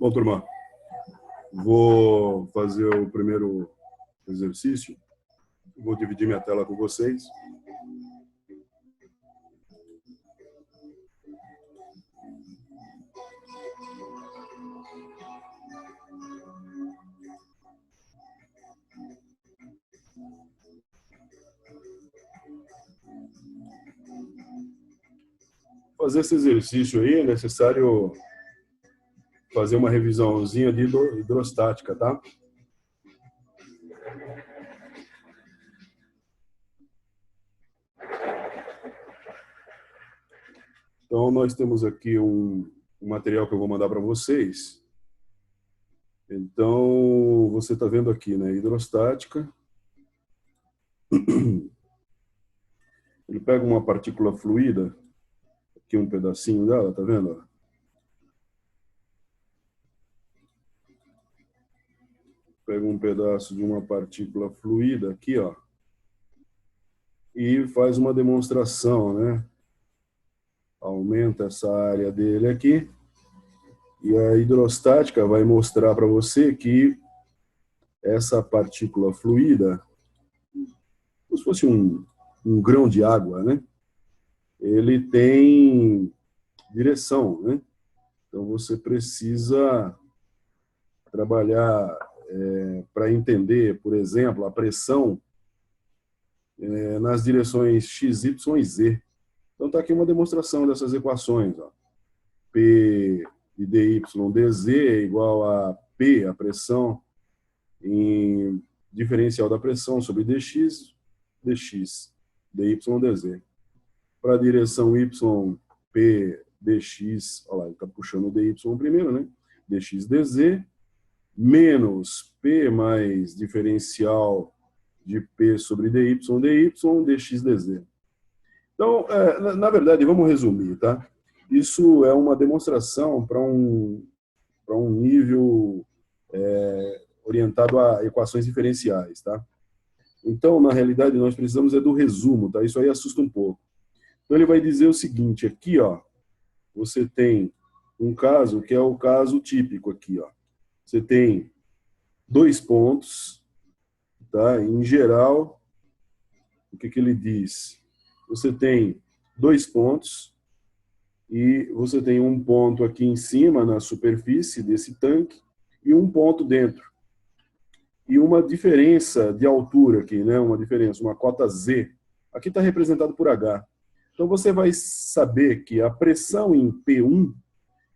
Bom, turma, vou fazer o primeiro exercício. Vou dividir minha tela com vocês. Fazer esse exercício aí é necessário fazer uma revisãozinha de hidrostática, tá? Então, nós temos aqui um material que eu vou mandar para vocês. Então, você está vendo aqui, né? Hidrostática. Ele pega uma partícula fluida, aqui um pedacinho dela, tá vendo? Pega um pedaço de uma partícula fluida aqui, ó, e faz uma demonstração, né? Aumenta essa área dele aqui, e a hidrostática vai mostrar para você que essa partícula fluida, como se fosse um grão de água, né? Ele tem direção, né? Então você precisa trabalhar para entender, por exemplo, a pressão nas direções x, y e z. Então está aqui uma demonstração dessas equações, ó. P de dy dz é igual a P, a pressão, em diferencial da pressão sobre dx, dy dz. Para a direção y, P dx, olha lá, ele está puxando o dy primeiro, né? Dx dz, menos P mais diferencial de P sobre dy, dx dz. Então, na verdade, vamos resumir, tá? Isso é uma demonstração para um nível orientado a equações diferenciais, tá? Então, na realidade, nós precisamos do resumo, tá? Isso aí assusta um pouco. Então, ele vai dizer o seguinte, aqui, ó, você tem um caso que é o caso típico aqui, ó. Você tem dois pontos, tá? Em geral, o que ele diz? Você tem dois pontos e você tem um ponto aqui em cima, na superfície desse tanque, e um ponto dentro. E uma diferença de altura aqui, né? Uma cota Z. Aqui está representado por H. Então, você vai saber que a pressão em P1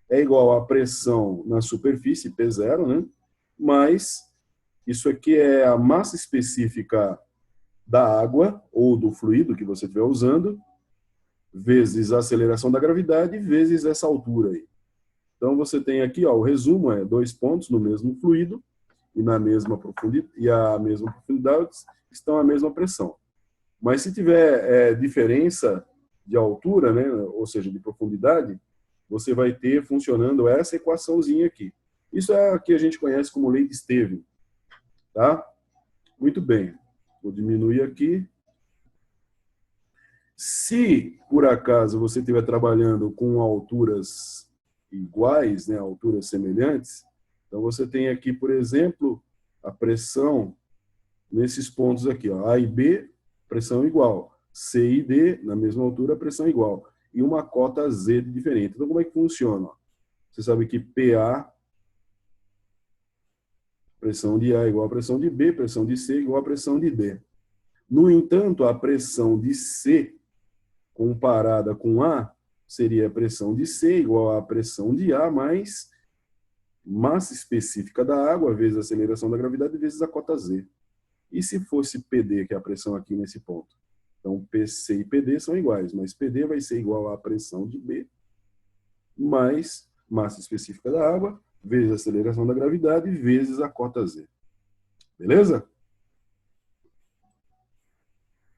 é igual à pressão na superfície, P0, né? Mais, isso aqui é a massa específica da água, ou do fluido que você estiver usando, vezes a aceleração da gravidade, vezes essa altura aí. Então, você tem aqui, ó, o resumo é dois pontos no mesmo fluido e na mesma profundidade, e a mesma profundidade estão a mesma pressão. Mas se tiver diferença de altura, né, ou seja, de profundidade, você vai ter funcionando essa equaçãozinha aqui. Isso é a que a gente conhece como lei de Stevin, tá? Muito bem. Vou diminuir aqui. Se, por acaso, você estiver trabalhando com alturas iguais, né, alturas semelhantes, então você tem aqui, por exemplo, a pressão nesses pontos aqui, ó, A e B, pressão igual. C e D, na mesma altura, pressão igual. E uma cota Z diferente. Então, como é que funciona? Você sabe que PA, pressão de A igual a pressão de B, pressão de C igual a pressão de D. No entanto, a pressão de C comparada com A seria a pressão de C igual à pressão de A mais massa específica da água vezes a aceleração da gravidade vezes a cota Z. E se fosse PD, que é a pressão aqui nesse ponto? Então, PC e PD são iguais, mas PD vai ser igual à pressão de B mais massa específica da água vezes a aceleração da gravidade vezes a cota Z. Beleza?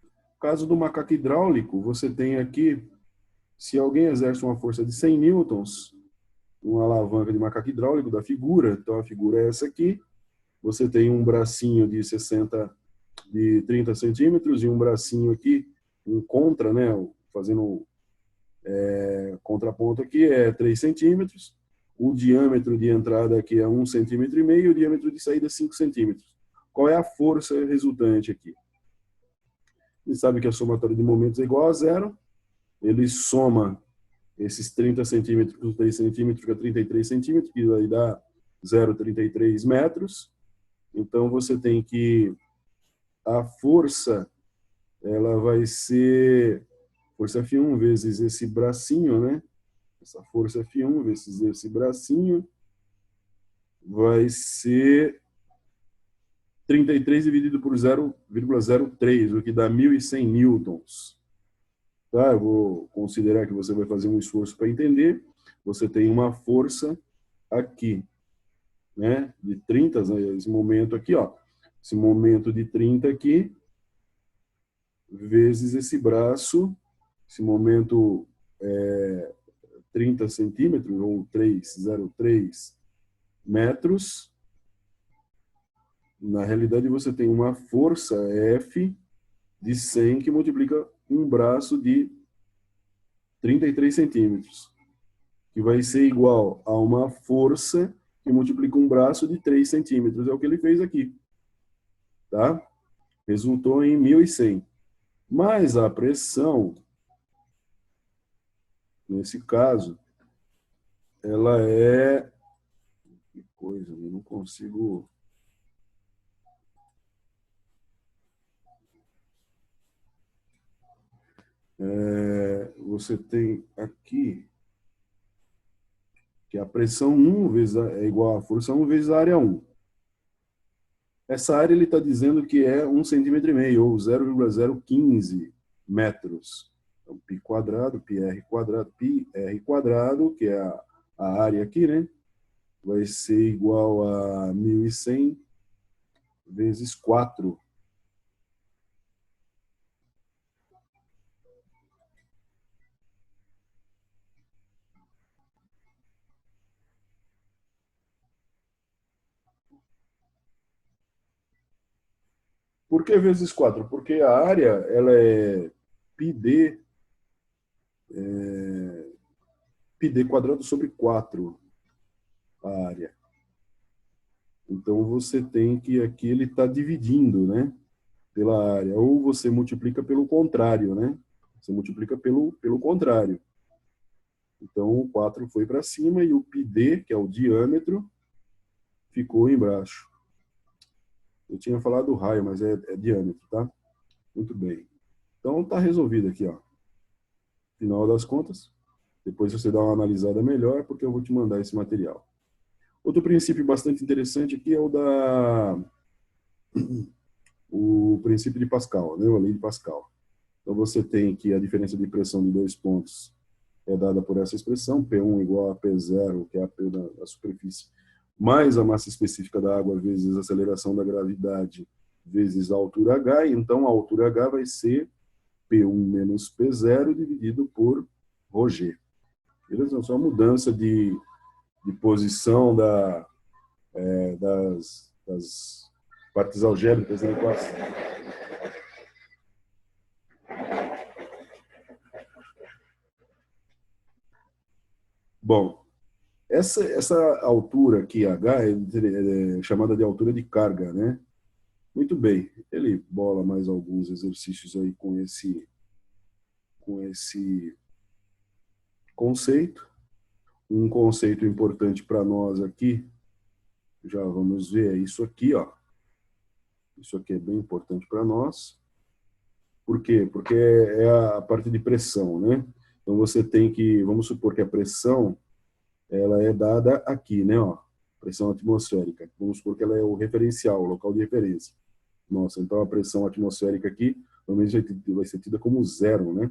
No caso do macaco hidráulico, você tem aqui, se alguém exerce uma força de 100 newtons, uma alavanca de macaco hidráulico da figura, então a figura é essa aqui, você tem um bracinho de 30 centímetros e um bracinho aqui, um contra, né, fazendo contraponto aqui, é 3 centímetros. o diâmetro de entrada aqui é 1,5 centímetro e o diâmetro de saída é 5 centímetros. Qual é a força resultante aqui? Ele sabe que a somatória de momentos é igual a zero, ele soma esses 30 centímetros com 3 centímetros, fica 33 centímetros, que aí dá 0,33 metros. Então, você tem que a força, ela vai ser força F1 vezes esse bracinho, né? Essa força F1 vezes esse bracinho vai ser 33 dividido por 0,03, o que dá 1.100 newtons. Tá? Eu vou considerar que você vai fazer um esforço para entender. Você tem uma força aqui, né? De 30, esse momento aqui, ó. Esse momento de 30 aqui, vezes esse braço, esse momento 30 centímetros, ou 3,03 metros. Na realidade, você tem uma força F de 100 que multiplica um braço de 33 centímetros, que vai ser igual a uma força que multiplica um braço de 3 centímetros. É o que ele fez aqui. Tá? Resultou em 1.100. Mas a pressão, nesse caso, ela é... Que coisa, eu não consigo... Você tem aqui que a pressão 1 vezes é igual a força 1 vezes a área 1. Essa área ele está dizendo que é 1,5 centímetro, ou 0,015 metros. Então, π quadrado, πr quadrado, que é a área aqui, né? Vai ser igual a 1.100 vezes 4. Por que vezes 4? Porque a área ela é πd, πd quadrado sobre 4, a área. Então, você tem que aqui ele está dividindo, né? Pela área. Ou você multiplica pelo contrário, né? Você multiplica pelo contrário. Então, o 4 foi para cima e o πd, que é o diâmetro, ficou embaixo. Eu tinha falado raio, mas é diâmetro, tá? Muito bem. Então, está resolvido aqui, ó. Final das contas. Depois você dá uma analisada melhor, porque eu vou te mandar esse material. Outro princípio bastante interessante aqui é o princípio de Pascal, né? A lei de Pascal. Então, você tem que a diferença de pressão de dois pontos é dada por essa expressão, P1 igual a P0, que é a P da superfície, mais a massa específica da água vezes a aceleração da gravidade vezes a altura h. Então, a altura h vai ser P1 menos P0 dividido por ρg. Beleza? Só a mudança de posição das partes algébricas da equação. Bom, essa altura aqui, h, é chamada de altura de carga, né? Muito bem, ele bola mais alguns exercícios aí com esse conceito. Um conceito importante para nós aqui, já vamos ver, é isso aqui, ó. Isso aqui é bem importante para nós. Por quê? Porque é a parte de pressão, né? Então você tem que, vamos supor que a pressão ela é dada aqui, né, ó, pressão atmosférica. Vamos supor que ela é o referencial, o local de referência. Nossa, então a pressão atmosférica aqui normalmente vai ser tida como zero, né?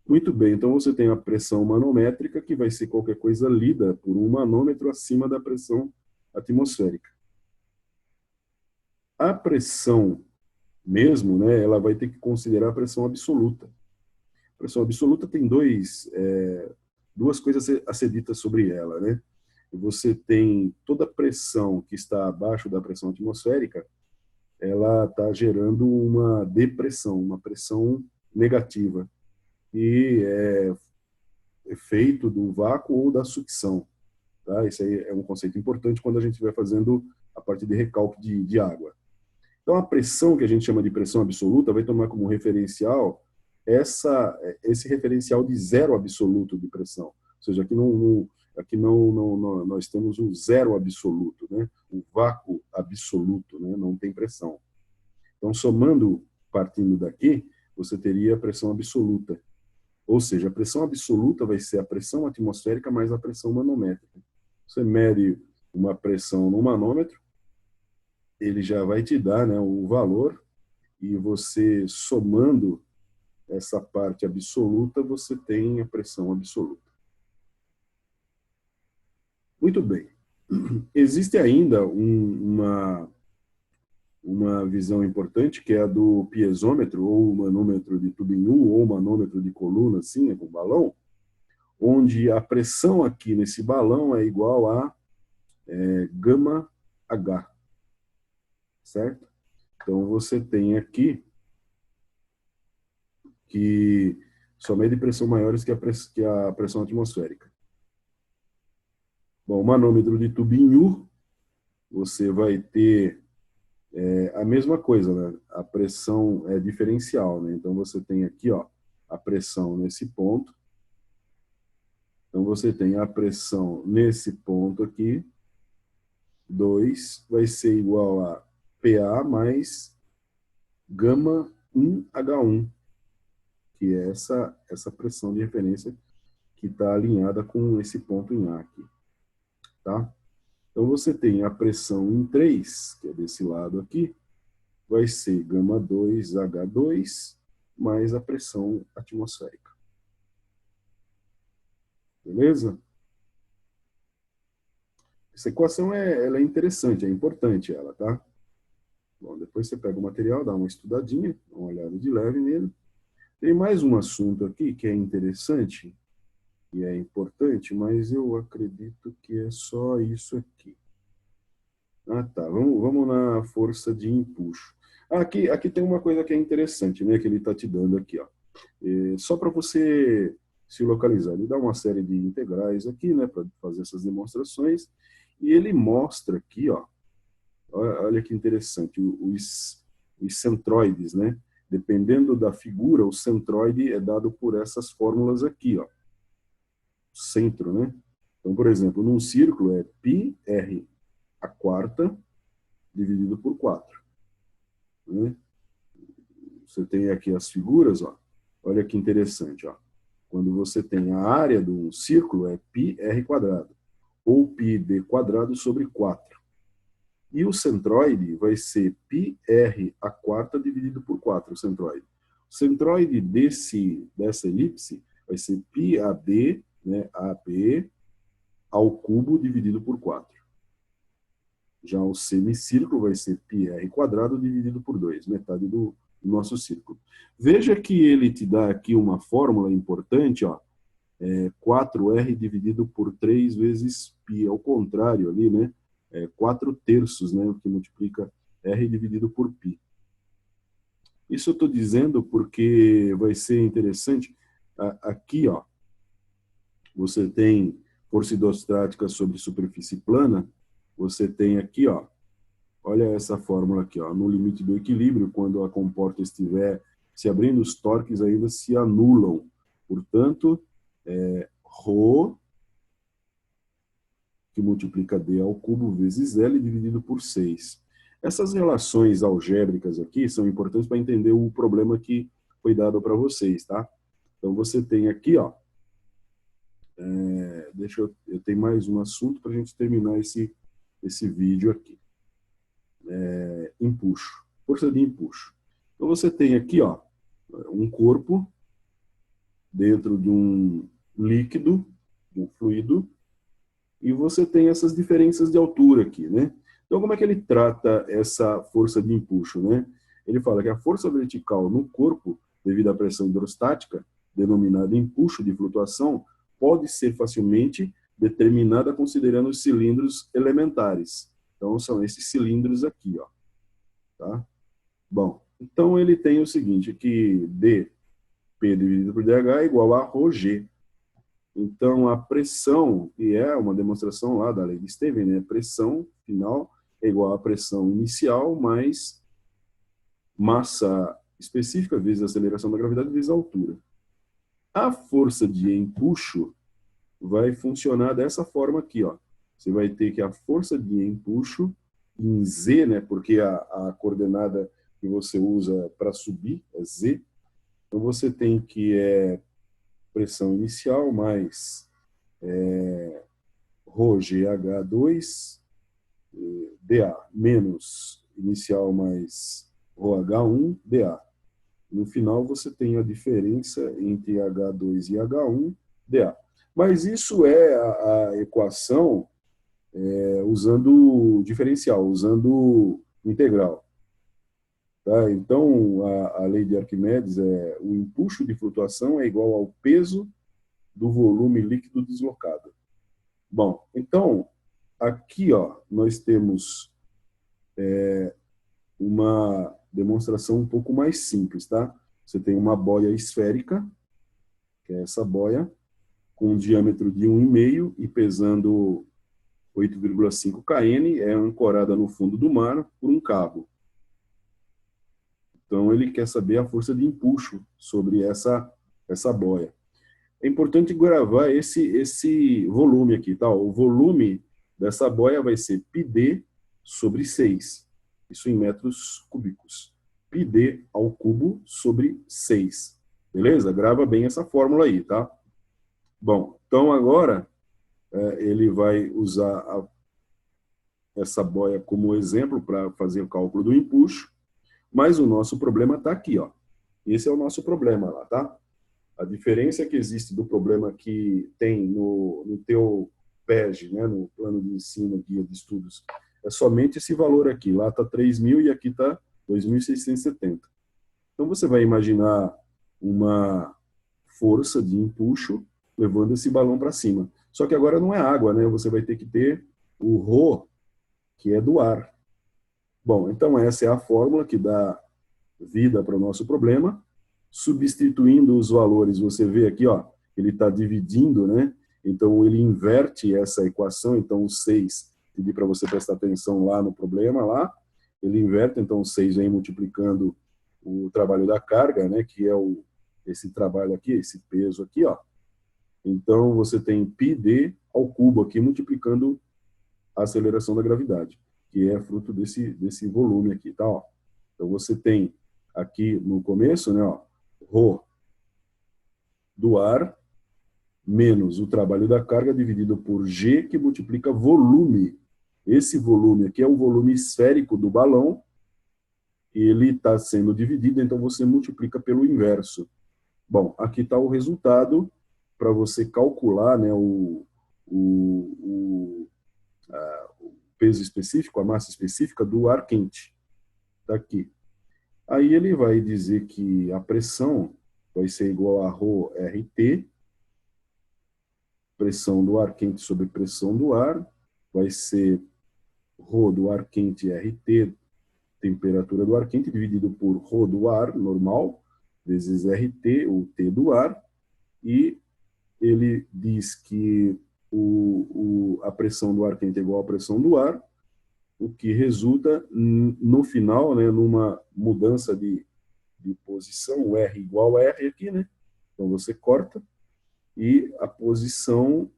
Muito bem, então você tem a pressão manométrica, que vai ser qualquer coisa lida por um manômetro acima da pressão atmosférica. A pressão mesmo, né, ela vai ter que considerar a pressão absoluta. A pressão absoluta tem duas coisas a ser ditas sobre ela, né? Você tem toda a pressão que está abaixo da pressão atmosférica, ela está gerando uma depressão, uma pressão negativa, e é efeito do vácuo ou da sucção. Tá? Esse aí é um conceito importante quando a gente vai fazendo a parte de recálculo de água. Então, a pressão, que a gente chama de pressão absoluta, vai tomar como referencial esse referencial de zero absoluto de pressão. Ou seja, aqui nós temos o zero absoluto, né? O vácuo absoluto, né? Não tem pressão. Então, somando, partindo daqui, você teria a pressão absoluta. Ou seja, a pressão absoluta vai ser a pressão atmosférica mais a pressão manométrica. Você mede uma pressão no manômetro, ele já vai te dar, né, o valor, e você somando essa parte absoluta, você tem a pressão absoluta. Muito bem. Existe ainda uma visão importante, que é a do piezômetro, ou manômetro de tubo em U, ou manômetro de coluna, assim, com balão, onde a pressão aqui nesse balão é igual a gama H, certo? Então, você tem aqui que só mede pressão maiores que a pressão atmosférica. Bom, o manômetro de tubo em U, você vai ter a mesma coisa, né? A pressão é diferencial, né? Então, você tem aqui, ó, a pressão nesse ponto. Então, você tem a pressão nesse ponto aqui, 2 vai ser igual a PA mais gama 1H1, que é essa pressão de referência que está alinhada com esse ponto em A aqui. Tá? Então, você tem a pressão em 3, que é desse lado aqui, vai ser gama 2H2 mais a pressão atmosférica. Beleza? Essa equação ela é interessante, é importante ela, tá? Bom, depois você pega o material, dá uma estudadinha, dá uma olhada de leve nele. Tem mais um assunto aqui que é interessante e é importante, mas eu acredito que é só isso aqui. Ah, tá. Vamos na força de empuxo. Aqui tem uma coisa que é interessante, né? Que ele está te dando aqui, ó. Só para você se localizar. Ele dá uma série de integrais aqui, né? Para fazer essas demonstrações. E ele mostra aqui, ó. Olha que interessante. Os centroides, né? Dependendo da figura, o centroide é dado por essas fórmulas aqui, ó. Centro, né? Então, por exemplo, num círculo é πr a quarta dividido por 4. Né? Você tem aqui as figuras, ó. Olha que interessante, ó. Quando você tem a área de um círculo é πr quadrado, ou πd quadrado sobre 4. E o centroide vai ser πr a quarta dividido por 4, o centroide. O centroide dessa elipse vai ser πad, né, AB, ao cubo dividido por 4. Já o semicírculo vai ser πr quadrado dividido por 2, metade do nosso círculo. Veja que ele te dá aqui uma fórmula importante, ó, 4r dividido por 3 vezes π, ao contrário ali, né? 4 terços, né? O que multiplica r dividido por π. Isso eu estou dizendo porque vai ser interessante. Aqui, ó, você tem força hidrostática sobre superfície plana, você tem aqui, ó, olha essa fórmula aqui, ó, no limite do equilíbrio, quando a comporta estiver se abrindo, os torques ainda se anulam. Portanto, ρ, que multiplica d ao cubo vezes L dividido por 6. Essas relações algébricas aqui são importantes para entender o problema que foi dado para vocês, tá? Então, você tem aqui, ó, eu tenho mais um assunto para a gente terminar esse vídeo aqui. Empuxo, força de empuxo. Então, você tem aqui, ó, um corpo dentro de um líquido, um fluido, e você tem essas diferenças de altura aqui, né? Então, como é que ele trata essa força de empuxo, né? Ele fala que a força vertical no corpo, devido à pressão hidrostática, denominada empuxo de flutuação, pode ser facilmente determinada considerando os cilindros elementares. Então, são esses cilindros aqui, ó. Tá? Bom, então ele tem o seguinte, que dp dividido por dh é igual a ρg. Então, a pressão, e é uma demonstração lá da lei de Stevens, né? Pressão final é igual à pressão inicial mais massa específica vezes a aceleração da gravidade vezes a altura. A força de empuxo vai funcionar dessa forma aqui, ó. Você vai ter que a força de empuxo em Z, né? Porque a coordenada que você usa para subir é Z. Então, você tem que pressão inicial mais ρgh2 dA menos inicial mais ρh1 dA. No final, você tem a diferença entre H2 e H1 dA. Mas isso é a equação usando diferencial, usando integral. Tá? Então, a lei de Arquimedes é o empuxo de flutuação é igual ao peso do volume líquido deslocado. Bom, então, aqui ó, nós temos uma demonstração um pouco mais simples, tá? Você tem uma boia esférica, que é essa boia, com um diâmetro de 1,5 e pesando 8,5 kN, é ancorada no fundo do mar por um cabo. Então, ele quer saber a força de empuxo sobre essa boia. É importante gravar esse volume aqui, tá? O volume dessa boia vai ser πd sobre 6. Isso em metros cúbicos. πd ao cubo sobre 6. Beleza? Grava bem essa fórmula aí, tá? Bom, então agora ele vai usar essa boia como exemplo para fazer o cálculo do empuxo, mas o nosso problema está aqui, ó. Esse é o nosso problema lá, tá? A diferença que existe do problema que tem no teu PEG, né, no plano de ensino, guia de estudos, é somente esse valor aqui. Lá está 3.000 e aqui está 2.670. Então, você vai imaginar uma força de empuxo levando esse balão para cima. Só que agora não é água, né? Você vai ter que ter o ρ, que é do ar. Bom, então essa é a fórmula que dá vida para o nosso problema. Substituindo os valores, você vê aqui, ó, ele está dividindo, né? Então, ele inverte essa equação. Então, o 6, pedi para você prestar atenção lá no problema, lá, ele inverte, então o 6 vem multiplicando o trabalho da carga, né? Que é esse trabalho aqui, esse peso aqui, ó. Então, você tem πd ao cubo aqui, multiplicando a aceleração da gravidade, que é fruto desse volume aqui, tá? Ó. Então, você tem aqui no começo, né, ó, ρ do ar menos o trabalho da carga dividido por G, que multiplica volume. Esse volume aqui é o volume esférico do balão, ele está sendo dividido, então você multiplica pelo inverso. Bom, aqui está o resultado para você calcular, né, o peso específico, a massa específica do ar quente. Está aqui. Aí ele vai dizer que a pressão vai ser igual a ρRT, pressão do ar quente sobre pressão do ar, vai ser ρ do ar quente RT, temperatura do ar quente, dividido por ρ do ar normal, vezes RT, o T do ar, e ele diz que a pressão do ar quente é igual à pressão do ar, o que resulta, no final, né, numa mudança de posição, o R igual a R aqui, né? Então você corta, e a posição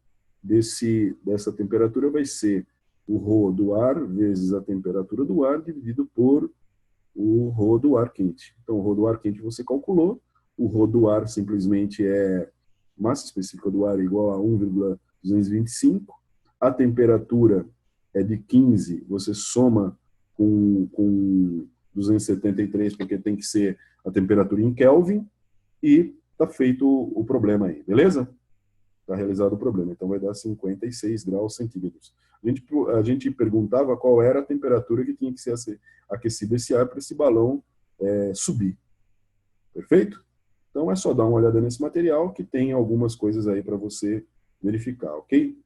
dessa temperatura vai ser o ρ do ar vezes a temperatura do ar dividido por o ρ do ar quente. Então, o ρ do ar quente você calculou, o ρ do ar simplesmente é massa específica do ar igual a 1,225, a temperatura é de 15, você soma com 273, porque tem que ser a temperatura em Kelvin, e está feito o problema aí, beleza? Está realizado o problema, então vai dar 56 graus centígrados. A gente perguntava qual era a temperatura que tinha que ser aquecido esse ar para esse balão subir. Perfeito? Então é só dar uma olhada nesse material que tem algumas coisas aí para você verificar, ok?